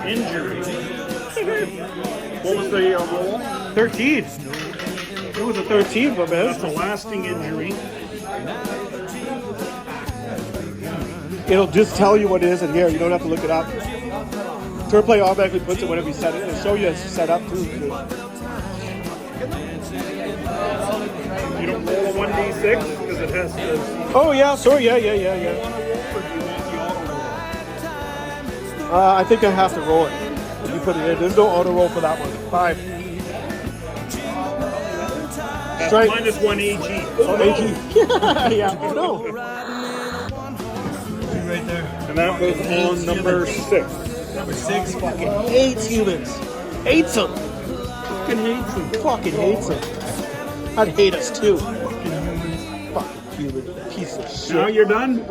Injury. What was the roll? 13. It was a 13, my man. That's a lasting injury. It'll just tell you what it is in here. You don't have to look it up. Turn play automatically puts it whenever you set it. It'll show you it's set up too. You don't roll a 1d6 because it has to. Oh yeah, sorry, yeah. I think I have to roll it. You put it in. There's no auto roll for that one. 5. Strike. Minus 1 AG. Oh, AG. Yeah. Oh no. Right there. And that was on number 6. Number 6. Fucking hates humans. Hates them. Fucking hates them. Fucking hates them. I'd hate us too. Fucking human piece of shit. Now you're done?